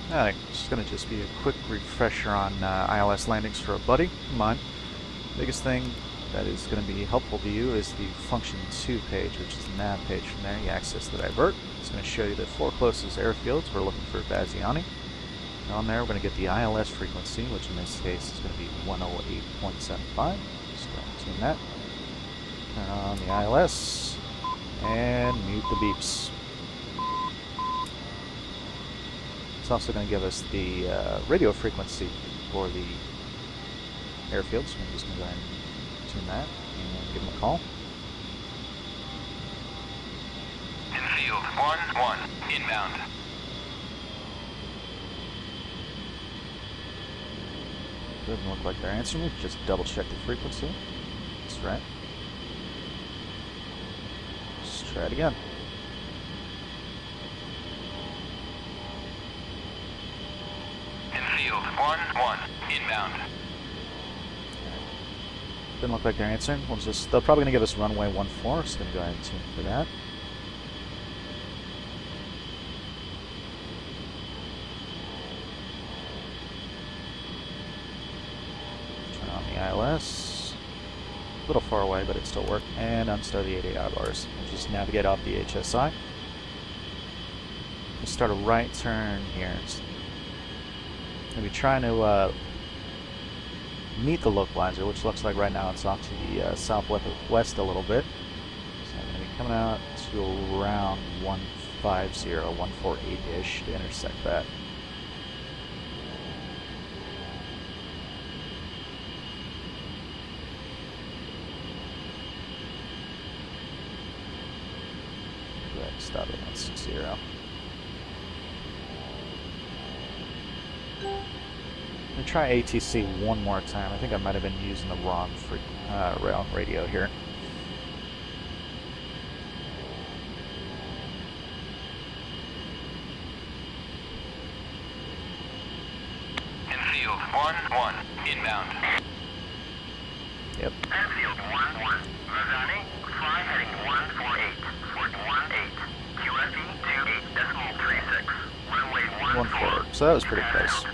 Alright, it's going to just be a quick refresher on ILS landings for a buddy of mine. Biggest thing that is going to be helpful to you is the function 2 page, which is the nav page. From there you access the divert. It's going to show you the 4 closest airfields. We're looking for Baziani. And on there we're going to get the ILS frequency, which in this case is going to be 108.75. Just going to tune that. Turn on the ILS and mute the beeps. It's also going to give us the radio frequency for the airfield, so I'm just going to go ahead and tune that and give them a call. Infield 1-1, inbound. Doesn't look like they're answering me. Just double check the frequency. That's right. Let's try it again. Infield 1-1, inbound. Didn't look like they're answering. They're probably going to give us runway 14, so I'm going to go ahead and tune for that. Turn on the ILS. A little far away, but it still worked. And unstart the 88 bars. We'll just navigate off the HSI. We'll start a right turn here. Going to be trying to meet the localizer, which looks like right now it's off to the southwest a little bit. So I'm going to be coming out to around 150, 148-ish to intersect that. Go ahead and stop at 160. I'm going to try ATC one more time. I think I might have been using the wrong radio here. Infield 1-1, inbound. Yep. Infield 1-1, Baziani, fly heading 148, fort 18, QFE 28.36, runway 14. So that was pretty close.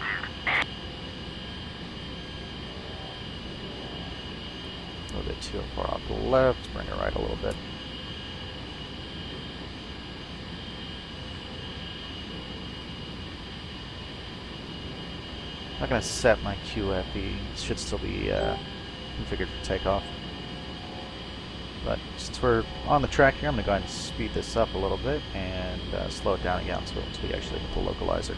A little bit too far off to the left, bring it right a little bit. I'm not going to set my QFE, it should still be configured for takeoff. But since we're on the track here, I'm going to go ahead and speed this up a little bit and slow it down again until we actually hit the localizer.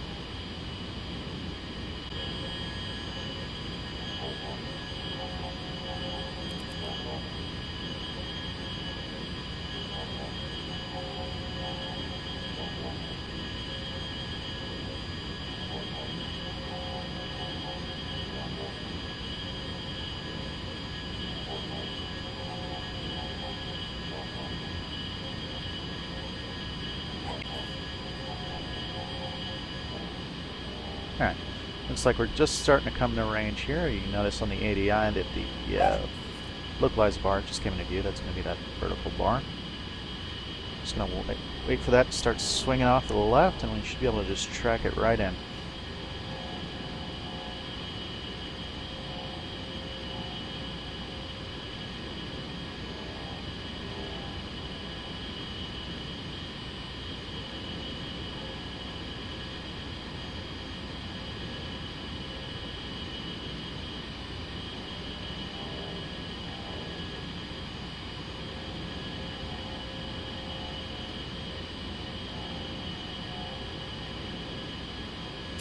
Alright, looks like we're just starting to come into range here. You can notice on the ADI that the localizer bar just came into view. That's going to be that vertical bar. Just going to wait for that to start swinging off to the left, and we should be able to just track it right in.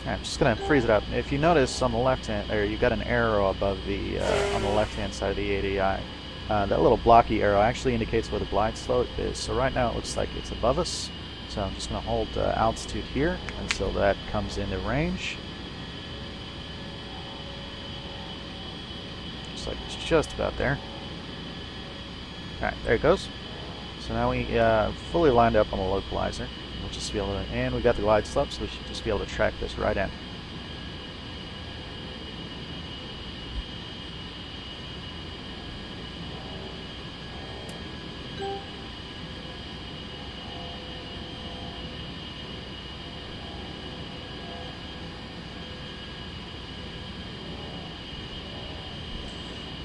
I'm just going to freeze it up. If you notice on the left hand, or you got an arrow above the on the left hand side of the ADI, that little blocky arrow actually indicates where the glide slope is. So right now it looks like it's above us. So I'm just going to hold altitude here until that comes into range. Looks like it's just about there. Alright, there it goes. So now we fully lined up on the localizer. We'll just be able to, and we got the glide slope, so we should just be able to track this right in.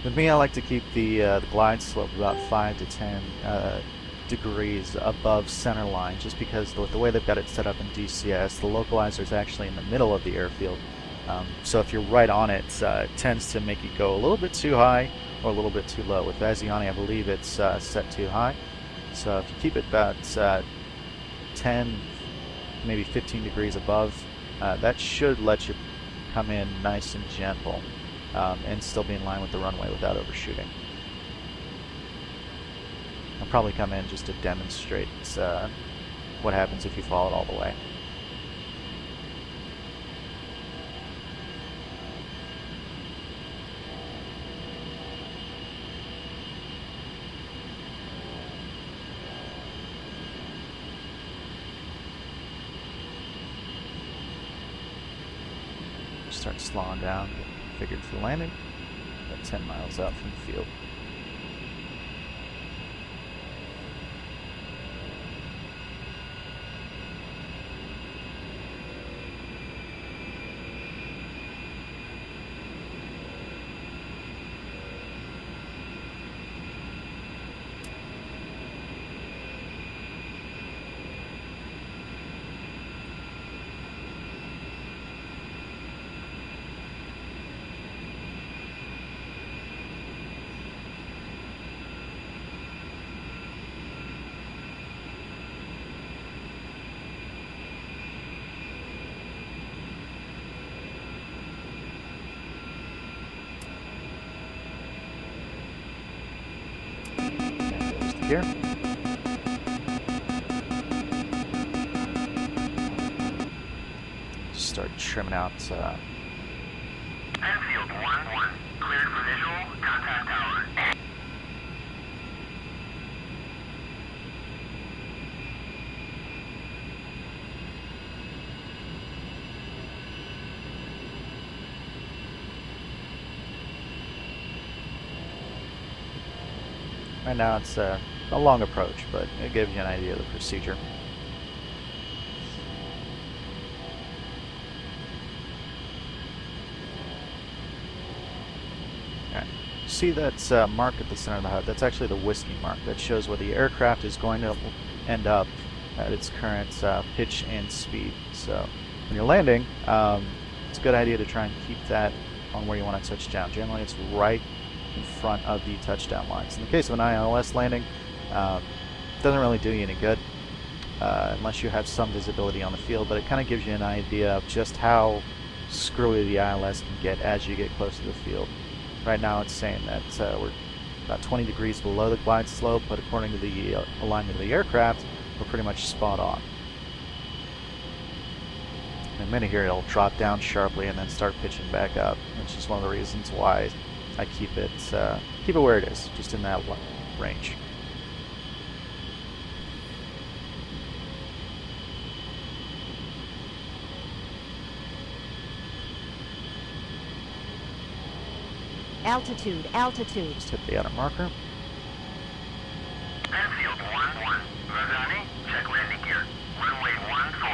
With me, I like to keep the glide slope about 5 to 10 degrees above center line, just because with the way they've got it set up in DCS, the localizer is actually in the middle of the airfield. So if you're right on it, it tends to make you go a little bit too high or a little bit too low. With Asiani, I believe it's set too high. So if you keep it about 10, maybe 15 degrees above, that should let you come in nice and gentle and still be in line with the runway without overshooting. I'll probably come in just to demonstrate what happens if you follow it all the way. Start slowing down, get figured for landing, about 10 miles out from the field. Here. Just start trimming out. Enfield 1-1, cleared for visual, contact tower. Right now it's a long approach, but it gives you an idea of the procedure. Okay. See that mark at the center of the HUD? That's actually the whiskey mark. That shows where the aircraft is going to end up at its current pitch and speed. So when you're landing, it's a good idea to try and keep that on where you want to touch down. Generally it's right in front of the touchdown lines. In the case of an ILS landing, it doesn't really do you any good unless you have some visibility on the field, but it kind of gives you an idea of just how screwy the ILS can get as you get close to the field. Right now it's saying that we're about 20 degrees below the glide slope, but according to the alignment of the aircraft, we're pretty much spot on. In a minute here it'll drop down sharply and then start pitching back up, which is one of the reasons why I keep it where it is, just in that range. Altitude, altitude. Just hit the outer marker. Enfield 1-1, Rosani, check landing gear. Runway 14.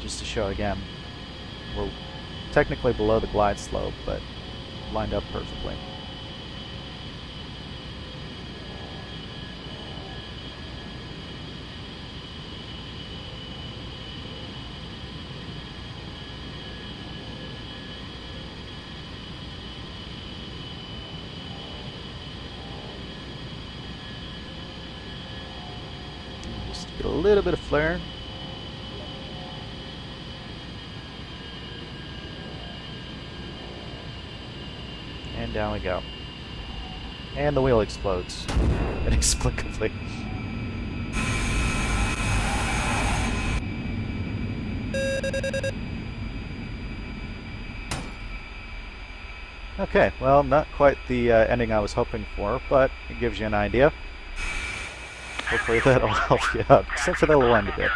Just to show again, we're technically below the glide slope, but lined up perfectly. Just get a little bit of flare. And down we go. And the wheel explodes inexplicably. Okay, well, not quite the ending I was hoping for, but it gives you an idea. Hopefully that'll help you out, except for the little end bit.